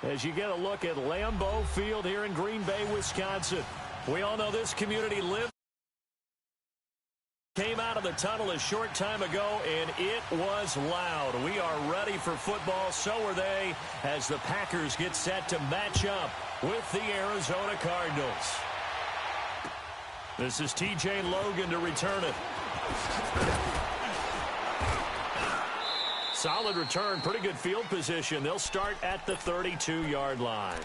as you get a look at Lambeau Field here in Green Bay, Wisconsin. We all know this community came out of the tunnel a short time ago, and it was loud. We are ready for football. So are they, as the Packers get set to match up with the Arizona Cardinals. This is T.J. Logan to return it. Solid return, pretty good field position. They'll start at the 32-yard line.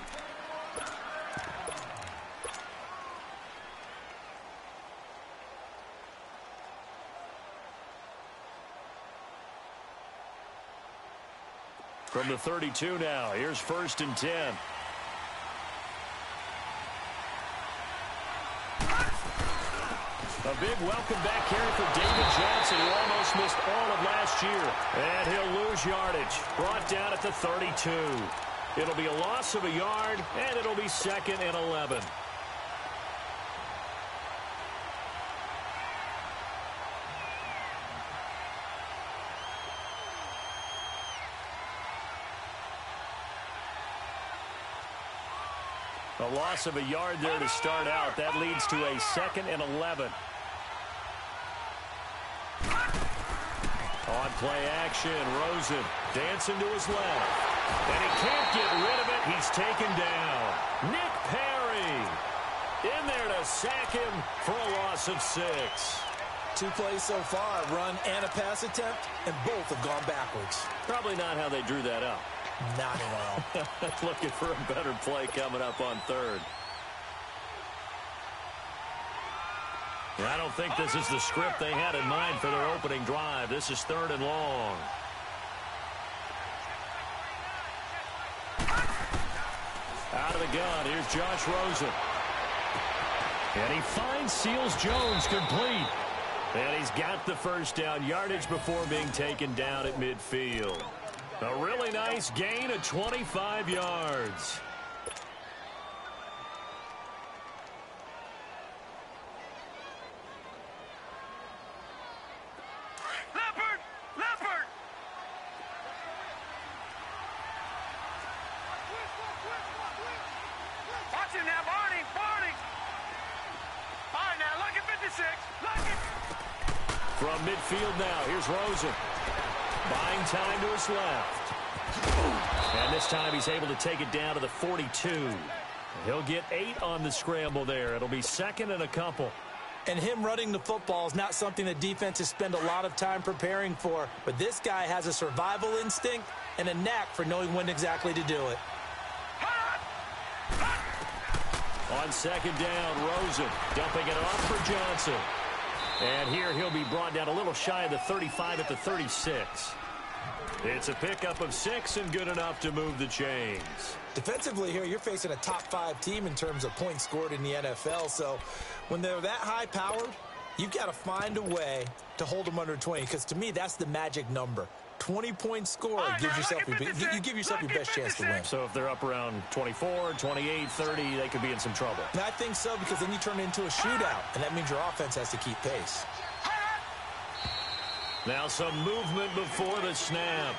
From the 32 now, here's 1st and 10. A big welcome back here for David Johnson, who almost missed all of last year. And he'll lose yardage. Brought down at the 32. It'll be a loss of a yard, and it'll be 2nd and 11. A loss of a yard there to start out. That leads to a 2nd and 11. On play action, Rosen dancing to his left. And he can't get rid of it. He's taken down. Nick Perry in there to sack him for a loss of 6. 2 plays so far, a run and a pass attempt, and both have gone backwards. Probably not how they drew that up. Not at all. Looking for a better play coming up on 3rd. I don't think this is the script they had in mind for their opening drive. This is 3rd and long. Out of the gun, here's Josh Rosen. And he finds Seals-Jones complete. And he's got the first down, yardage before being taken down at midfield. A really nice gain of 25 yards. Leopard! Watch him now, Barney! All right, now, look at 56. Look at... From midfield now, here's Rosen. Buying time to his left. And this time he's able to take it down to the 42. He'll get 8 on the scramble there. It'll be 2nd and a couple. And him running the football is not something that defenses spend a lot of time preparing for. But this guy has a survival instinct and a knack for knowing when exactly to do it. On 2nd down, Rosen dumping it off for Johnson. And here he'll be brought down a little shy of the 35 at the 36. It's a pickup of 6 and good enough to move the chains. Defensively here, you're facing a top 5 team in terms of points scored in the NFL. So when they're that high powered, you've got to find a way to hold them under 20. Because to me, that's the magic number. 20-point score gives yourself you give yourself your best chance to win. So if they're up around 24, 28, 30, they could be in some trouble. And I think so, because then you turn it into a shootout, and that means your offense has to keep pace. Now some movement before the snap.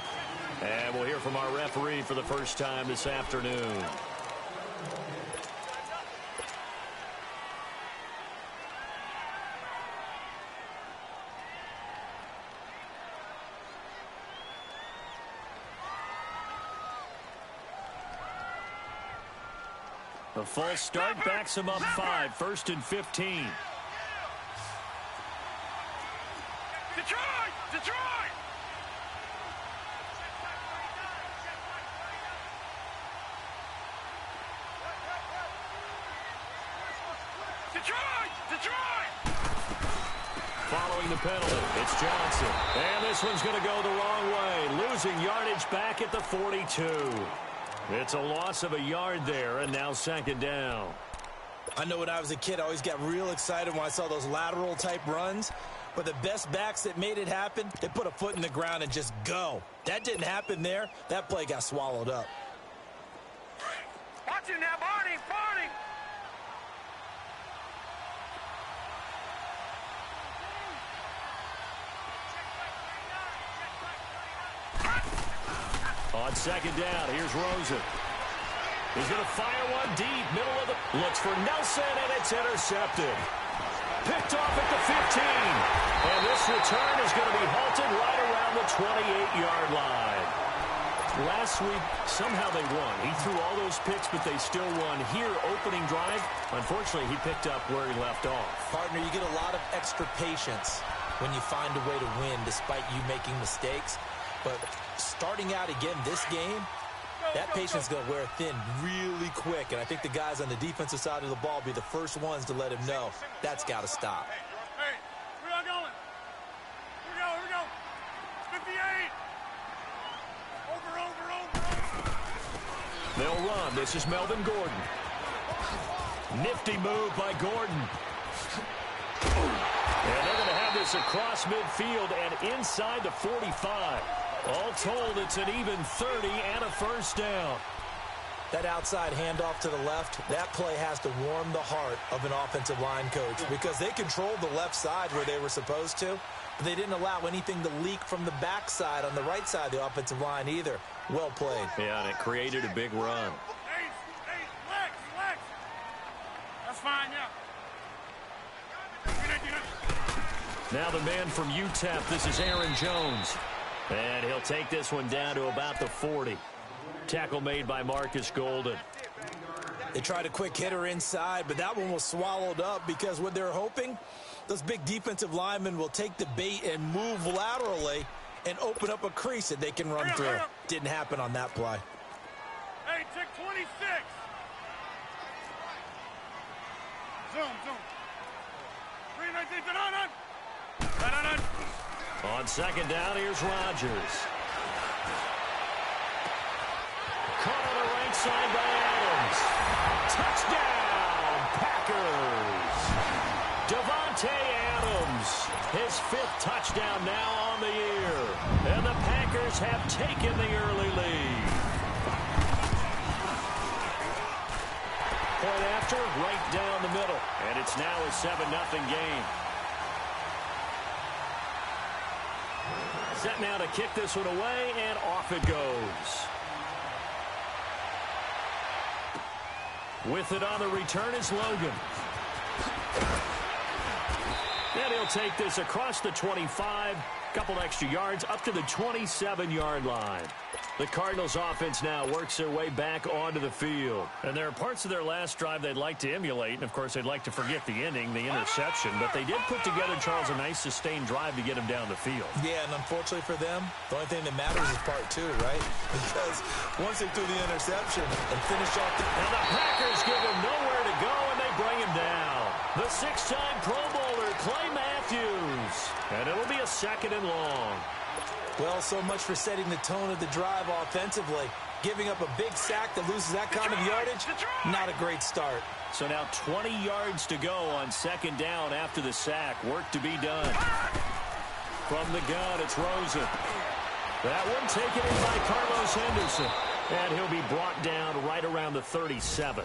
And we'll hear from our referee for the first time this afternoon. The false start backs him up 5, 1st and 15. Detroit! Following the penalty, it's Johnson. And this one's going to go the wrong way. Losing yardage back at the 42. It's a loss of a yard there, and now 2nd down. I know when I was a kid, I always got real excited when I saw those lateral-type runs. But the best backs that made it happen, they put a foot in the ground and just go. That didn't happen there. That play got swallowed up. Watch him now, Barney! On 2nd down, here's Rosen. He's going to fire one deep, middle of the... Looks for Nelson, and it's intercepted. Picked off at the 15. And this return is going to be halted right around the 28-yard line. Last week, somehow they won. He threw all those picks, but they still won. Here, opening drive, unfortunately, he picked up where he left off. Partner, you get a lot of extra patience when you find a way to win despite you making mistakes. But starting out again this game, that patience is going to wear thin really quick. And I think the guys on the defensive side of the ball be the first ones to let him know that's got to stop. Hey, we're not going. Here we go. 58. Over. They'll run. This is Melvin Gordon. Nifty move by Gordon. And they're going to have this across midfield and inside the 45. All told, it's an even 30 and a first down. That outside handoff to the left, that play has to warm the heart of an offensive line coach because they controlled the left side where they were supposed to, but they didn't allow anything to leak from the backside on the right side of the offensive line either. Well played. Yeah, and it created a big run. Hey, relax. That's fine, yeah. Now the man from UTEP, this is Aaron Jones. And he'll take this one down to about the 40. Tackle made by Marcus Golden. They tried a quick hitter inside, but that one was swallowed up because what they're hoping, those big defensive linemen will take the bait and move laterally and open up a crease that they can run through. Didn't happen on that play. Hey, check 26. Zoom. Green right there. No. On second down, here's Rodgers. Caught on the right side by Adams. Touchdown, Packers. Davante Adams, his 5th touchdown now on the year. And the Packers have taken the early lead. Point after, right down the middle. And it's now a 7-0 game. Set now to kick this one away, and off it goes. With it on the return is Logan. And he'll take this across the 25, couple extra yards, up to the 27-yard line. The Cardinals offense now works their way back onto the field. And there are parts of their last drive they'd like to emulate. And, of course, they'd like to forget the ending, the interception. But they did put together, Charles, a nice sustained drive to get him down the field. Yeah, and unfortunately for them, the only thing that matters is part 2, right? Because once they threw the interception and finished off And the Packers give him nowhere to go, and they bring him down. The 6-time Pro Bowler, Clay Matthews. And it'll be a 2nd and long. Well, so much for setting the tone of the drive offensively. Giving up a big sack that loses that kind of yardage, not a great start. So now 20 yards to go on 2nd down after the sack. Work to be done. From the gun, it's Rosen. That one taken in by Carlos Henderson. And he'll be brought down right around the 37.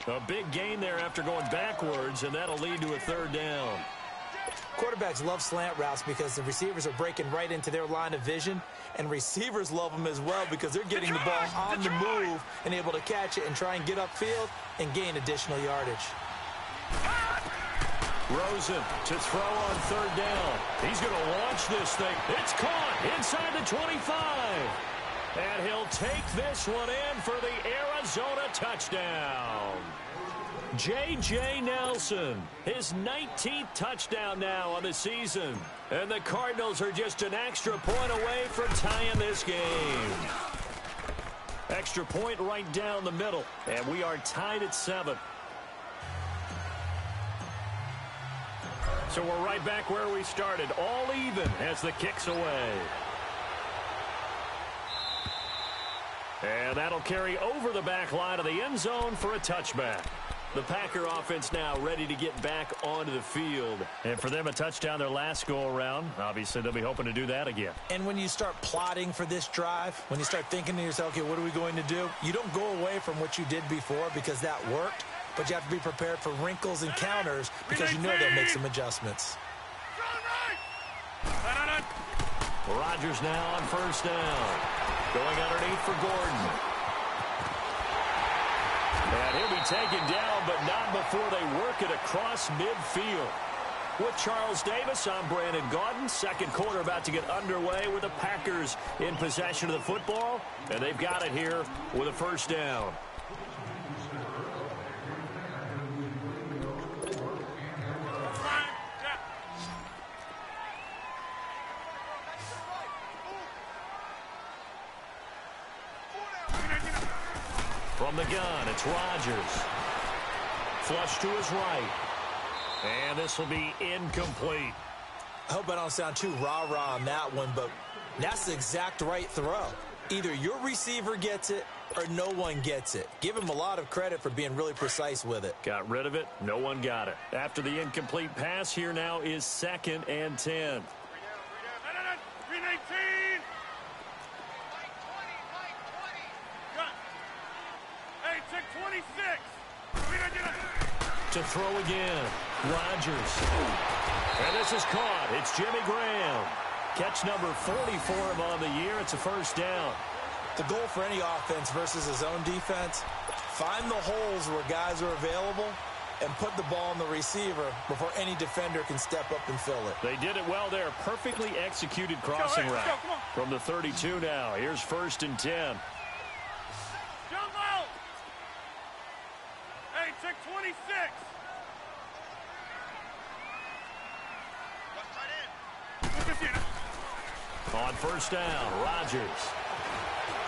A big gain there after going backwards, and that'll lead to a 3rd down. Quarterbacks love slant routes because the receivers are breaking right into their line of vision, and receivers love them as well because they're getting the ball on the move and able to catch it and try and get upfield and gain additional yardage. Rosen to throw on 3rd down. He's going to launch this thing. It's caught inside the 25. And he'll take this one in for the Arizona touchdown. J.J. Nelson, his 19th touchdown now on the season. And the Cardinals are just an extra point away from tying this game. Extra point right down the middle. And we are tied at 7. So we're right back where we started. All even as the kick's away. And that'll carry over the back line of the end zone for a touchback. The Packer offense now ready to get back onto the field. And for them, a touchdown their last go-around. Obviously, they'll be hoping to do that again. And when you start plotting for this drive, when you start thinking to yourself, okay, what are we going to do? You don't go away from what you did before because that worked, but you have to be prepared for wrinkles and counters because you know they'll make some adjustments. Rodgers now on 1st down. Going underneath for Gordon. And he'll be taken down, but not before they work it across midfield. With Charles Davis, I'm Brandon Gaudin. Second quarter about to get underway with the Packers in possession of the football. And they've got it here with a first down. From the gun, it's Rodgers. Flush to his right. And this will be incomplete. I hope I don't sound too rah-rah on that one, but that's the exact right throw. Either your receiver gets it or no one gets it. Give him a lot of credit for being really precise with it. Got rid of it. No one got it. After the incomplete pass, here now is 2nd and 10. 319. Hey, check 26. To throw again. Rodgers. And this is caught. It's Jimmy Graham. Catch number 40 for him on the year. It's a first down. The goal for any offense versus his own defense, find the holes where guys are available and put the ball on the receiver before any defender can step up and fill it. They did it well there. Perfectly executed crossing route. From the 32 now. Here's 1st and 10. Jumbo! Hey, check 26. On first down, Rodgers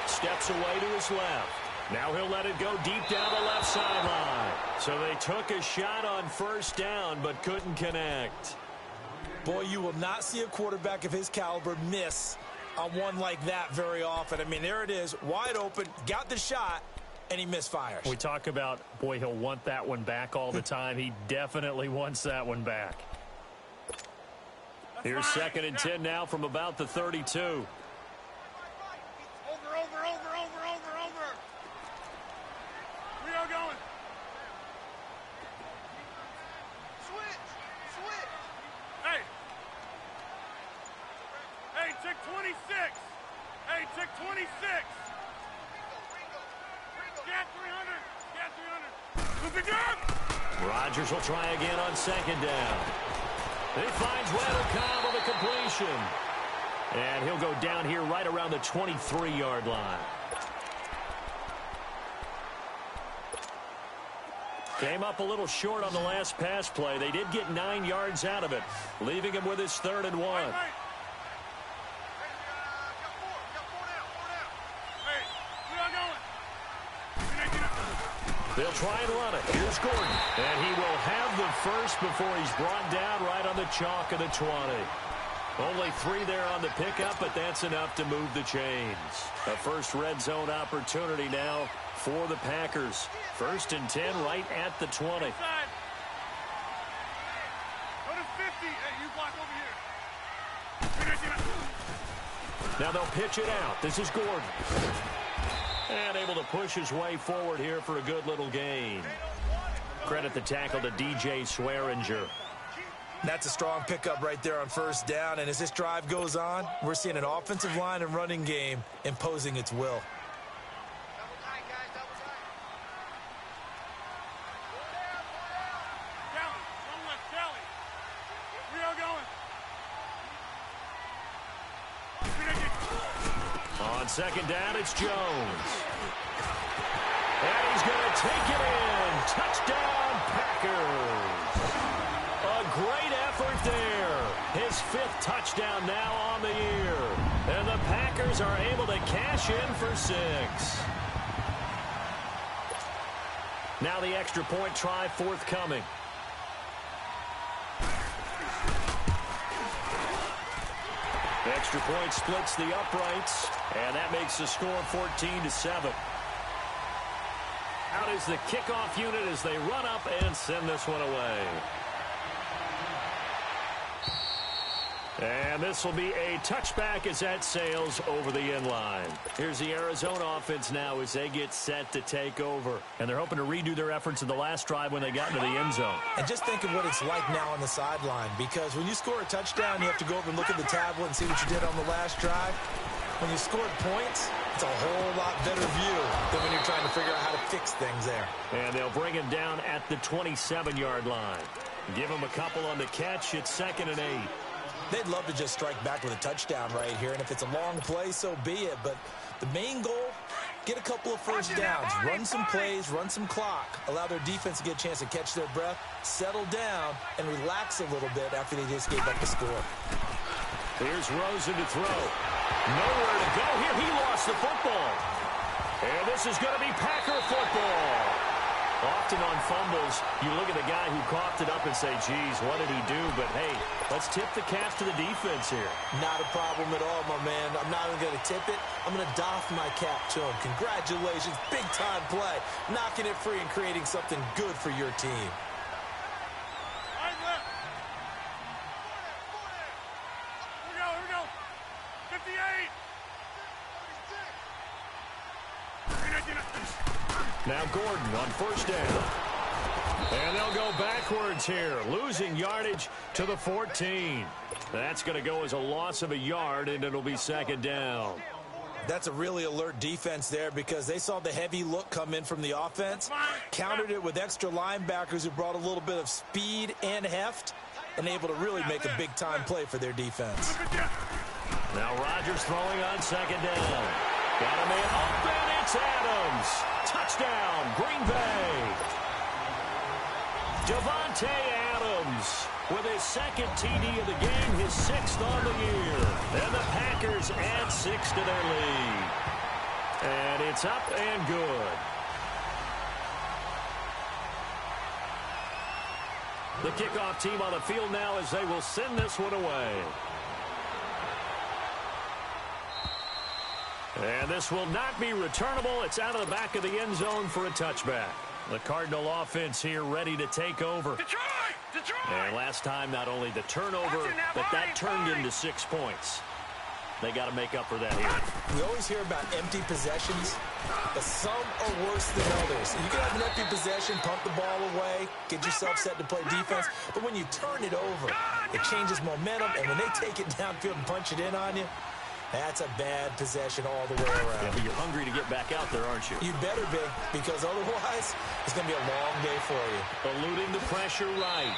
steps away to his left. Now he'll let it go deep down the left sideline. So they took a shot on first down but couldn't connect. Boy, you will not see a quarterback of his caliber miss on one like that very often. I mean, there it is, wide open, got the shot, and he misfires. We talk about, boy, he'll want that one back all the time. He definitely wants that one back. Here's 2nd and 10 now from about the 32. Over. We are going. Switch. Hey, check 26. Hey, check 26. Got 300. Rodgers will try again on 2nd down. He finds Randall Cobb on the completion. And he'll go down here right around the 23-yard line. Came up a little short on the last pass play. They did get 9 yards out of it, leaving him with his 3rd and 1. Got 4 now. Hey, we are going. They'll try and run it. Here's Gordon. And he will have the first before he's brought down right on the chalk of the 20. Only 3 there on the pickup, but that's enough to move the chains. A first red zone opportunity now for the Packers. 1st and 10 right at the 20. Go to 50. Hey, you block over here. Now they'll pitch it out. This is Gordon. And able to push his way forward here for a good little gain. Credit the tackle to DJ Swearinger. That's a strong pickup right there on first down. And as this drive goes on, we're seeing an offensive line and running game imposing its will. On 2nd down, it's Jones. And he's going to take it in. Touchdown, Packers. A great effort there. His 5th touchdown now on the year. And the Packers are able to cash in for 6. Now the extra point try forthcoming. The extra point splits the uprights, and that makes the score 14-7. Out is the kickoff unit as they run up and send this one away. And this will be a touchback as that sails over the end line. Here's the Arizona offense now as they get set to take over. And they're hoping to redo their efforts in the last drive when they got into the end zone. And just think of what it's like now on the sideline, because when you score a touchdown, you have to go over and look at the tablet and see what you did on the last drive. When you scored points, It's a whole lot better view than when you're trying to figure out how to fix things there. And they'll bring him down at the 27-yard line. Give him a couple on the catch. It's 2nd and 8. They'd love to just strike back with a touchdown right here, and if it's a long play, so be it. But the main goal, get a couple of first downs, run some plays, run some clock, allow their defense to get a chance to catch their breath, settle down, and relax a little bit after they just gave up the score. Here's Rosen to throw. Nowhere to go here. He lost the football. And this is going to be Packer football. Often on fumbles, you look at the guy who coughed it up and say, geez, what did he do? But, hey, let's tip the cap to the defense here. Not a problem at all, my man. I'm not even going to tip it. I'm going to doff my cap to him. Congratulations. Big-time play. Knocking it free and creating something good for your team. Here we go. 58. Now Gordon on first down. And they'll go backwards here, losing yardage to the 14. That's going to go as a loss of a yard, and it'll be 2nd down. That's a really alert defense there because they saw the heavy look come in from the offense, countered it with extra linebackers who brought a little bit of speed and heft, and able to really make a big-time play for their defense. Now Rodgers throwing on 2nd down. Got a man open. It's Adams. Touchdown, Green Bay. Devontae Adams with his 2nd TD of the game, his 6th on the year. And the Packers add 6 to their lead. And it's up and good. The kickoff team on the field now as they will send this one away. And this will not be returnable. It's out of the back of the end zone for a touchback. The Cardinal offense here ready to take over. Detroit! And last time, not only the turnover, but that turned into 6 points. They got to make up for that here. We always hear about empty possessions, but some are worse than others. You can have an empty possession, pump the ball away, get yourself set to play defense, but when you turn it over, it changes momentum, and when they take it downfield and punch it in on you, that's a bad possession all the way around. Yeah, but you're hungry to get back out there, aren't you? You better be, because otherwise, it's going to be a long day for you. Eluding the pressure right.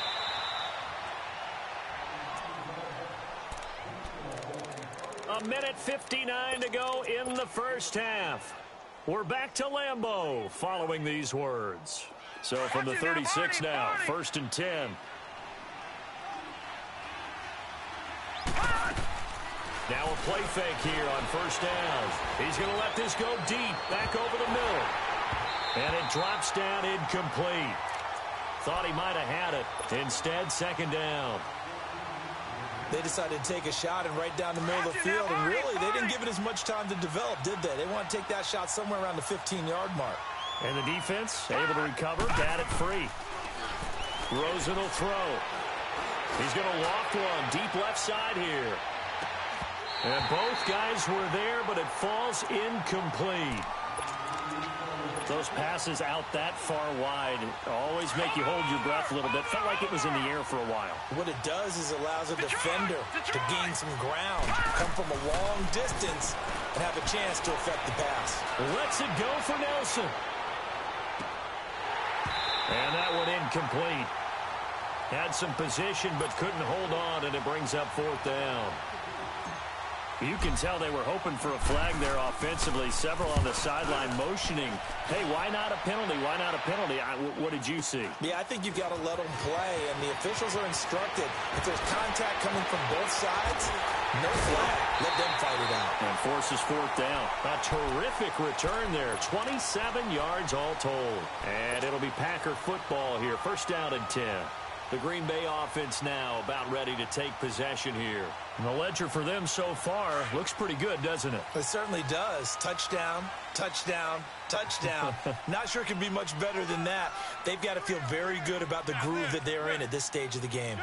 A minute 59 to go in the first half. We're back to Lambeau following these words. So from the 36 now, 1st and 10. Now a play fake here on first down. He's going to let this go deep, back over the middle. And it drops down incomplete. Thought he might have had it. Instead, 2nd down. They decided to take a shot and right down the middle of the field, and really, they didn't give it as much time to develop, did they? They want to take that shot somewhere around the 15-yard mark. And the defense able to recover, bat it free. Rosen will throw. He's going to loft one deep left side here. And both guys were there, but it falls incomplete. Those passes out that far wide always make you hold your breath a little bit. Felt like it was in the air for a while. What it does is allows a defender to gain some ground, come from a long distance, and have a chance to affect the pass. Lets it go for Nelson. And that one incomplete. Had some position, but couldn't hold on, and it brings up 4th down. You can tell they were hoping for a flag there offensively. Several on the sideline motioning. Hey, why not a penalty? Why not a penalty? What did you see? Yeah, I think you've got to let them play, and the officials are instructed. If there's contact coming from both sides, no flag. Let them fight it out. And forces 4th down. A terrific return there. 27 yards all told. And it'll be Packer football here. 1st down and 10. The Green Bay offense now about ready to take possession here. And the ledger for them so far looks pretty good, doesn't it? It certainly does. Touchdown, touchdown, touchdown. Not sure it can be much better than that. They've got to feel very good about the groove that they're in at this stage of the game.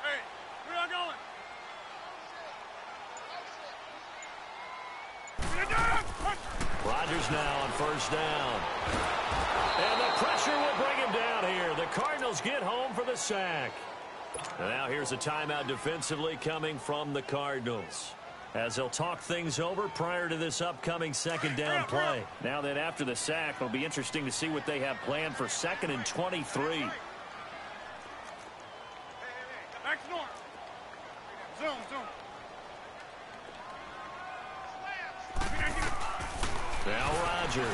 Hey, where y'all going? Rodgers now on 1st down. And the pressure will bring him down here. The Cardinals get home for the sack. And now here's a timeout defensively coming from the Cardinals, as they'll talk things over prior to this upcoming second down play. Now that after the sack, it'll be interesting to see what they have planned for 2nd and 23. Back to north. Zoom, zoom. Now Rodgers.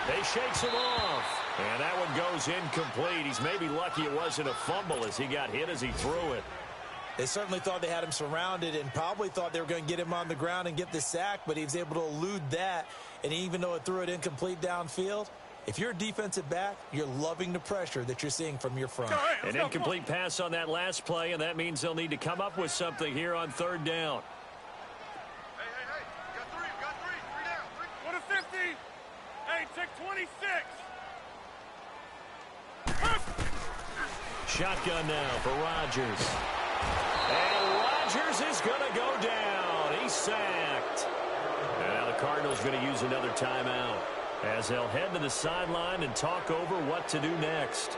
They shakes him off. And that one goes incomplete. He's maybe lucky it wasn't a fumble as he got hit as he threw it. They certainly thought they had him surrounded and probably thought they were going to get him on the ground and get the sack, but he was able to elude that. And even though it threw it incomplete downfield, if you're a defensive back, you're loving the pressure that you're seeing from your front. An incomplete pass on that last play, and that means they'll need to come up with something here on 3rd down. Hey. You got three. 3 down. Go to 50. Hey, check 26. Shotgun now for Rodgers. And Rodgers is going to go down. He's sacked. And now the Cardinals going to use another timeout as they'll head to the sideline and talk over what to do next.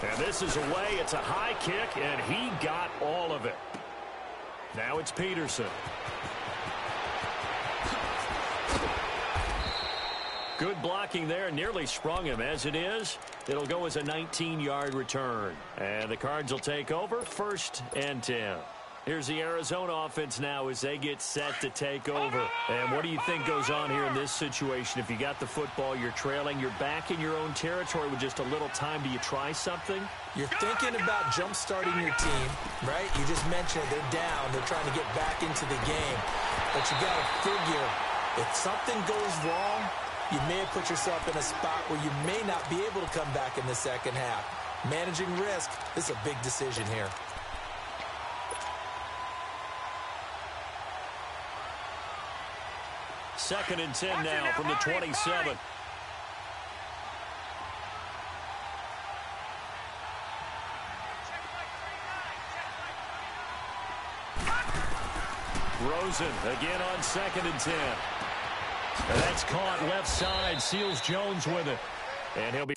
And this is away. It's a high kick, and he got all of it. Now it's Peterson. Good blocking there, nearly sprung him. As it is, it'll go as a 19-yard return. And the Cards will take over 1st and 10. Here's the Arizona offense now as they get set to take over. And what do you think goes on here in this situation? If you got the football, you're trailing, you're back in your own territory with just a little time. Do you try something? You're thinking about jump-starting your team, right? You just mentioned it. They're down. They're trying to get back into the game. But you got to figure, if something goes wrong, you may have put yourself in a spot where you may not be able to come back in the second half. Managing risk is a big decision here. Second and 10 now from the 27. Rosen again on 2nd and 10. And that's caught left side. Seals Jones with it. And he'll be...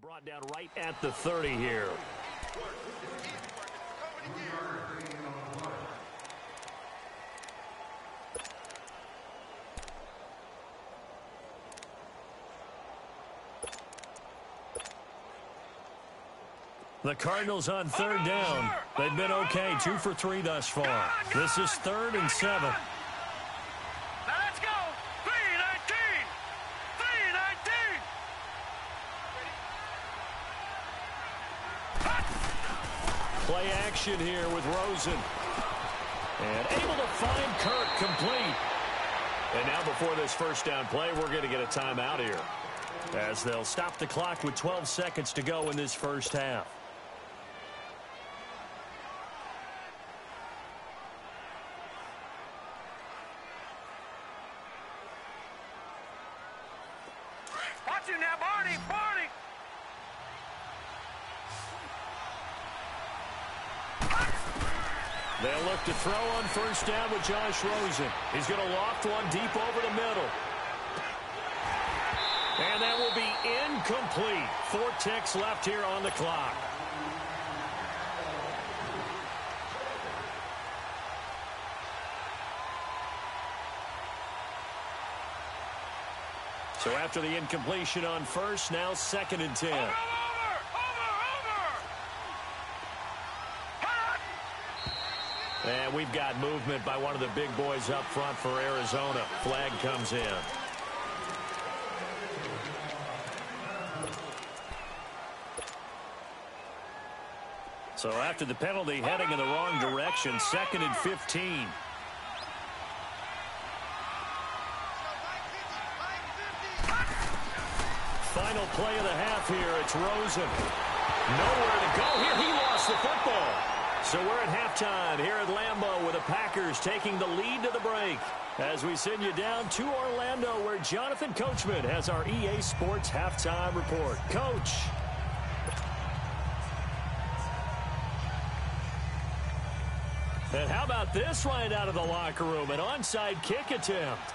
brought down right at the 30 here. The Cardinals on 3rd down. They've been okay, 2 for 3 thus far. This is 3rd and 7. Play action here with Rosen. And able to find Kirk complete. And now before this 1st down play, we're going to get a timeout here, as they'll stop the clock with 12 seconds to go in this 1st half. Watch it now, Barney! They'll look to throw on 1st down with Josh Rosen. He's going to loft one deep over the middle. And that will be incomplete. 4 ticks left here on the clock. So after the incompletion on 1st, now 2nd and 10. And we've got movement by one of the big boys up front for Arizona. Flag comes in. So after the penalty, heading in the wrong direction, 2nd and 15. play of the half here. It's Rosen. Nowhere to go here. He lost the football. So we're at halftime here at Lambeau with the Packers taking the lead to the break. As we send you down to Orlando where Jonathan Coachman has our EA Sports halftime report. Coach. And how about this right out of the locker room? An onside kick attempt.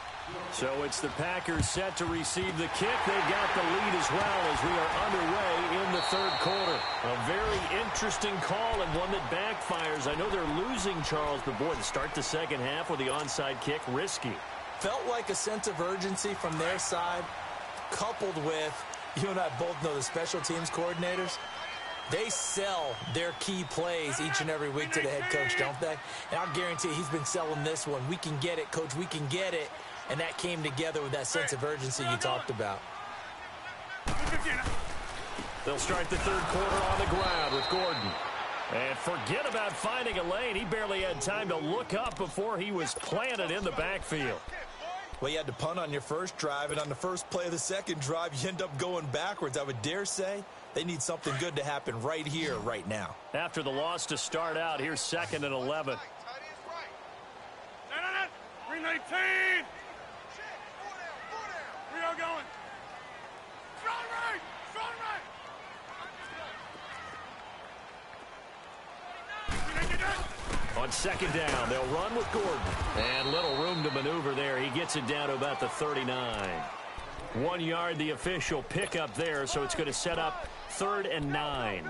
So it's the Packers set to receive the kick. They've got the lead as well as we are underway in the third quarter. A very interesting call and one that backfires. I know they're losing, Charles, but boy, to start the second half with the onside kick, risky. Felt like a sense of urgency from their side, coupled with, you and I both know the special teams coordinators. They sell their key plays each and every week to the head coach, don't they? And I'll guarantee he's been selling this one. We can get it, coach. We can get it. And that came together with that sense of urgency you talked about. They'll start the third quarter on the ground with Gordon. And forget about finding a lane. He barely had time to look up before he was planted in the backfield. Well, you had to punt on your first drive, and on the first play of the second drive, you end up going backwards. I would dare say they need something good to happen right here, right now. After the loss to start out, here's 2nd and 11. 319. We are going. Strong right. Strong right. On second down, they'll run with Gordon. And little room to maneuver there. He gets it down to about the 39. 1 yard, the official pickup there, so it's going to set up 3rd and 9.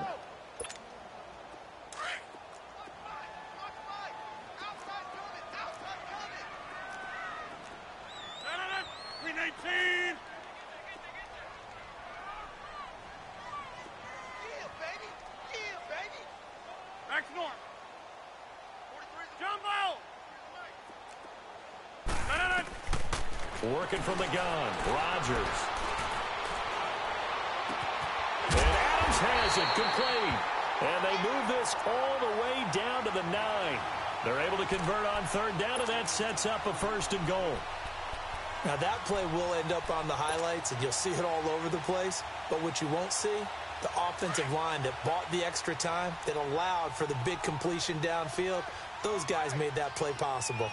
Working from the gun, Rodgers. And Adams has it, complete. And they move this all the way down to the 9. They're able to convert on 3rd down, and that sets up a 1st and goal. Now that play will end up on the highlights, and you'll see it all over the place. But what you won't see, the offensive line that bought the extra time, that allowed for the big completion downfield, those guys made that play possible.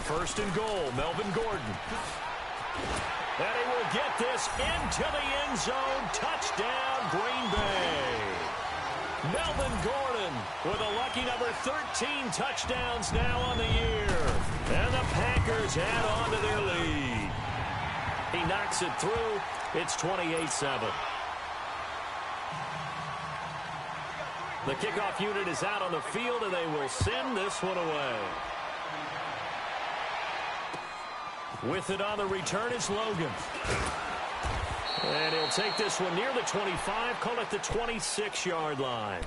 First and goal, Melvin Gordon. And he will get this into the end zone. Touchdown, Green Bay. Melvin Gordon with a lucky number 13 touchdowns now on the year. And the Packers add on to their lead. He knocks it through. It's 28-7. The kickoff unit is out on the field, and they will send this one away. With it on the return is Logan. And he'll take this one near the 25, call it the 26-yard line.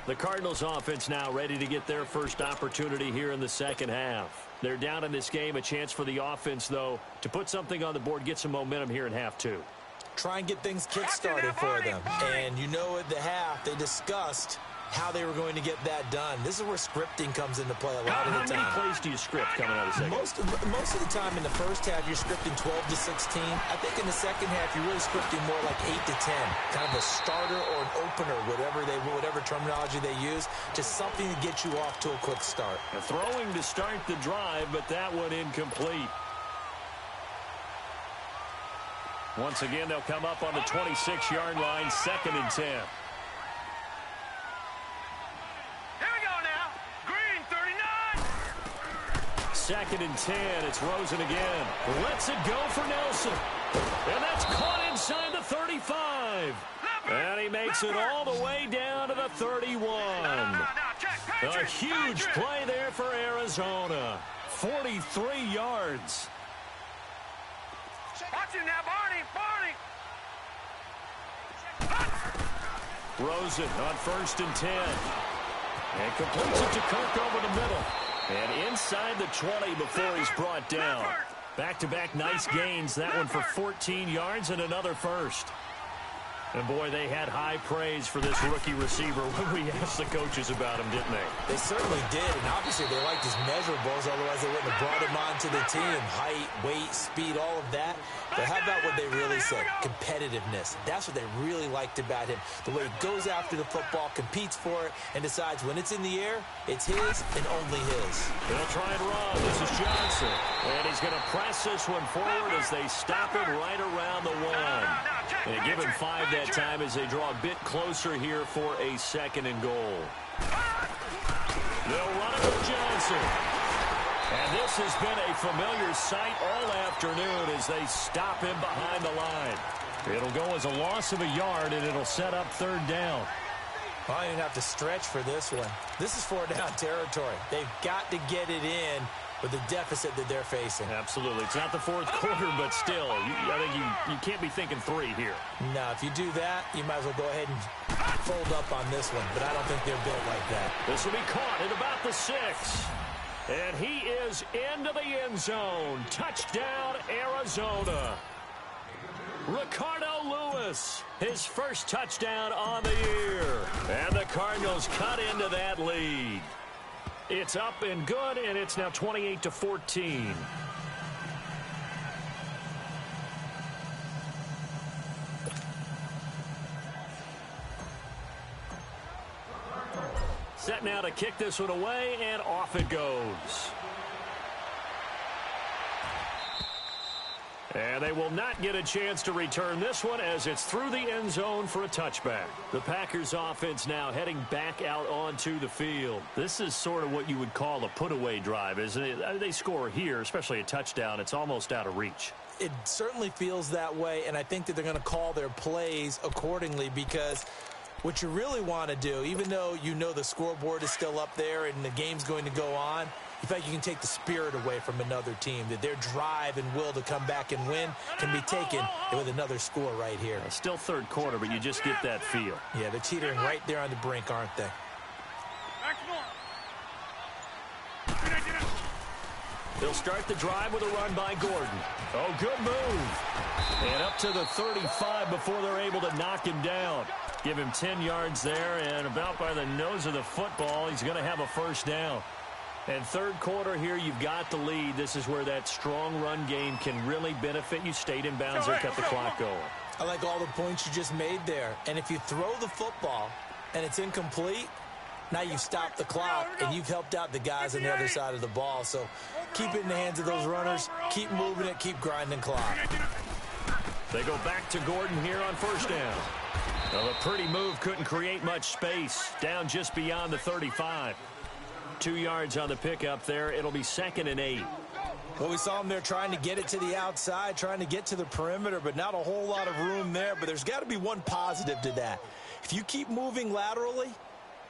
The Cardinals offense now ready to get their first opportunity here in the second half. They're down in this game, a chance for the offense, though, to put something on the board, get some momentum here in half 2. Try and get things kick-started for them. And you know at the half, they discussed how they were going to get that done. This is where scripting comes into play a lot of the time. How many plays do you script coming out of the second? Most of the time in the first half, you're scripting 12 to 16. I think in the second half, you're really scripting more like 8 to 10. Kind of a starter or an opener, whatever terminology they use. Just something to get you off to a quick start. Throwing to start the drive, but that one incomplete. Once again, they'll come up on the 26-yard line, 2nd and 10. Second and 10. It's Rosen again. Lets it go for Nelson. And that's caught inside the 35. And he makes it all the way down to the 31. A huge play there for Arizona. 43 yards. Watch it now, Barney. Rosen on 1st and 10. And completes it to Kirk over the middle. And inside the 20 before he's brought down. Back-to-back nice gains. That one for 14 yards and another first. And, boy, they had high praise for this rookie receiver when we asked the coaches about him, didn't they? They certainly did, and obviously they liked his measurables, otherwise they wouldn't have brought him onto the team. Height, weight, speed, all of that. But how about what they really said? Competitiveness. That's what they really liked about him. The way he goes after the football, competes for it, and decides when it's in the air, it's his and only his. They'll try and run. This is Johnson. And he's going to press this one forward as they stop it right around the one. And give him 5 that time as they draw a bit closer here for a 2nd and goal. They'll run it with Johnson. And this has been a familiar sight all afternoon as they stop him behind the line. It'll go as a loss of a yard, and it'll set up 3rd down. Well, I didn't have to stretch for this one. This is 4-down territory. They've got to get it in with the deficit that they're facing. Absolutely. It's not the 4th quarter, but still, I think you can't be thinking 3 here. No, if you do that, you might as well go ahead and fold up on this one, but I don't think they're built like that. This will be caught at about the 6. And he is into the end zone. Touchdown, Arizona. Ricardo Lewis, his first touchdown on the year. And the Cardinals cut into that lead. It's up and good, and it's now 28-14. Set now to kick this one away, and off it goes. And they will not get a chance to return this one as it's through the end zone for a touchback. The Packers offense now heading back out onto the field. This is sort of what you would call a put-away drive, isn't it? They score here, especially a touchdown. It's almost out of reach. It certainly feels that way, and I think that they're going to call their plays accordingly because what you really want to do, even though you know the scoreboard is still up there and the game's going to go on, in fact, you can take the spirit away from another team, that their drive and will to come back and win can be taken with another score right here. Still 3rd quarter, but you just get that feel. Yeah, they're teetering right there on the brink, aren't they? They'll start the drive with a run by Gordon. Oh, good move. And up to the 35 before they're able to knock him down. Give him 10 yards there, and about by the nose of the football, he's going to have a 1st down. And 3rd quarter here, you've got the lead. This is where that strong run game can really benefit you. Stayed in bounds or cut the clock going. I like all the points you just made there. And if you throw the football and it's incomplete, now you've stopped the clock and you've helped out the guys on the other side of the ball. So keep it in the hands of those runners. Keep moving it. Keep grinding clock. They go back to Gordon here on 1st down. Well, a pretty move couldn't create much space. Down just beyond the 35. 2 yards on the pickup there. It'll be 2nd and 8. Well, we saw him there trying to get it to the outside, trying to get to the perimeter, but not a whole lot of room there. But there's got to be one positive to that. If you keep moving laterally,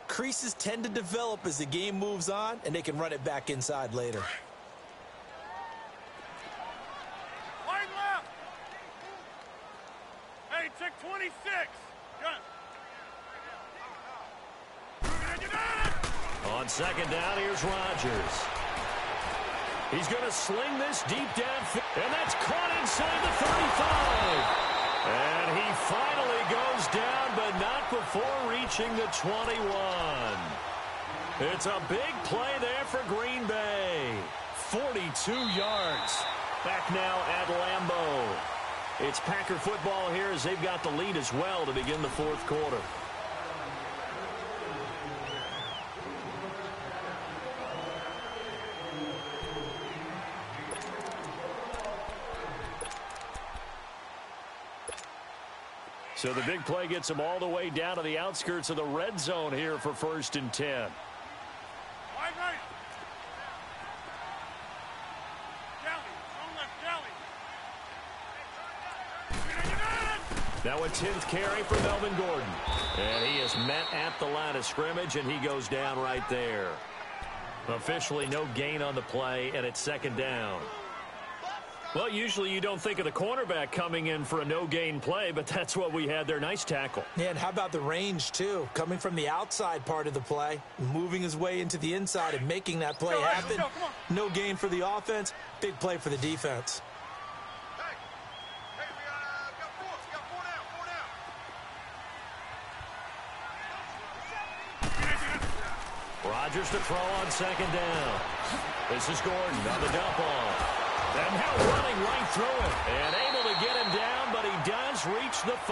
creases tend to develop as the game moves on, and they can run it back inside later. Line left. Hey, check 26. Gun. On 2nd down, here's Rodgers. He's going to sling this deep downfield, and that's caught inside the 35. And he finally goes down, but not before reaching the 21. It's a big play there for Green Bay. 42 yards. Back now at Lambeau. It's Packer football here as they've got the lead as well to begin the 4th quarter. So the big play gets them all the way down to the outskirts of the red zone here for 1st and 10. Wide right. Now a 10th carry for Melvin Gordon. And he is met at the line of scrimmage, and he goes down right there. Officially no gain on the play, and it's 2nd down. Well, usually you don't think of the cornerback coming in for a no-gain play, but that's what we had there. Nice tackle. Yeah, and how about the range, too? Coming from the outside part of the play, moving his way into the inside and making that play happen. No gain for the offense, big play for the defense. Hey, we got 4 down. Rodgers to throw on second down. This is Gordon on the dump off. And now running right through it. And able to get him down, but he does reach the 5.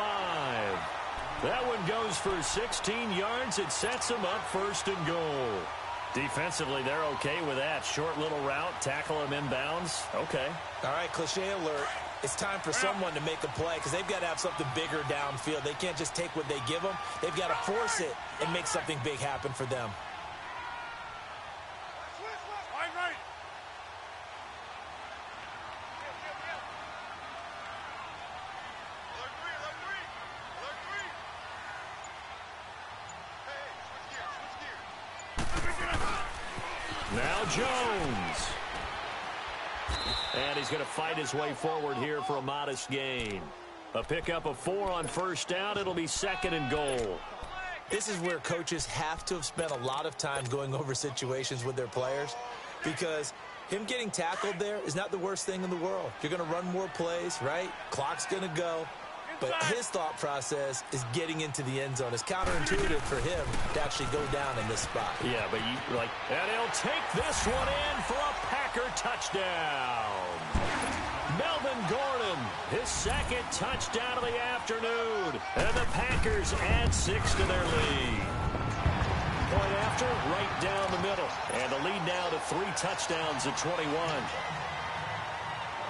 That one goes for 16 yards. It sets him up first and goal. Defensively, they're okay with that. Short little route, tackle him inbounds. Okay. All right, cliche alert. It's time for someone to make a play because they've got to have something bigger downfield. They can't just take what they give them. They've got to force it and make something big happen for them. Right. Now Jones. And he's going to fight his way forward here for a modest gain. A pickup of 4 on first down. It'll be second and goal. This is where coaches have to have spent a lot of time going over situations with their players because him getting tackled there is not the worst thing in the world. You're going to run more plays, right? Clock's going to go. But his thought process is getting into the end zone. It's counterintuitive for him to actually go down in this spot. Yeah, but and he'll take this one in for a Packer touchdown. Melvin Gordon, his second touchdown of the afternoon. And the Packers add 6 to their lead. Point after, right down the middle. And the lead now to 3 touchdowns at 21.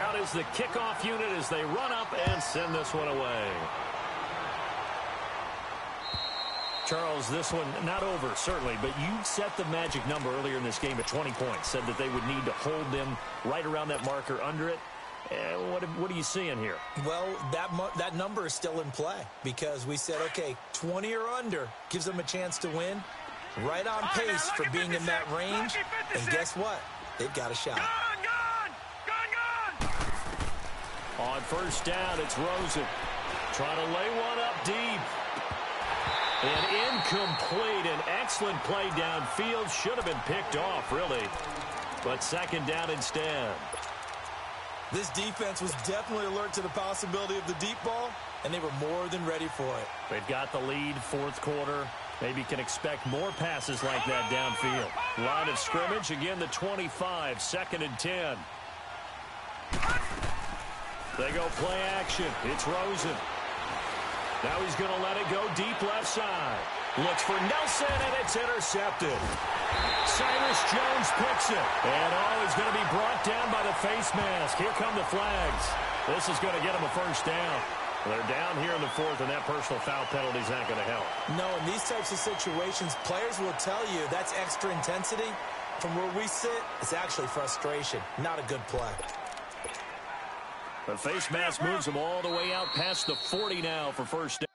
Out is the kickoff unit as they run up and send this one away. Charles, this one not over, certainly, but you set the magic number earlier in this game at 20 points. Said that they would need to hold them right around that marker under it. What are you seeing here? Well, that number is still in play because we said, okay, 20 or under gives them a chance to win. Right on pace for being in that range. And guess what? They've got a shot. On first down, it's Rosen. Trying to lay one up deep. And incomplete. An excellent play downfield. Should have been picked off, really. But second down instead. This defense was definitely alert to the possibility of the deep ball, and they were more than ready for it. They've got the lead, fourth quarter. Maybe can expect more passes like that downfield. Line of scrimmage, again the 25, second and 10. They go play action. It's Rosen. Now he's going to let it go deep left side. Looks for Nelson, and it's intercepted. Cyrus Jones picks it. And he's going to be brought down by the face mask. Here come the flags. This is going to get him a first down. They're down here in the fourth, and that personal foul penalty is not going to help. No, in these types of situations, players will tell you that's extra intensity. From where we sit, it's actually frustration. Not a good play. The face mask moves him all the way out past the 40 now for first down.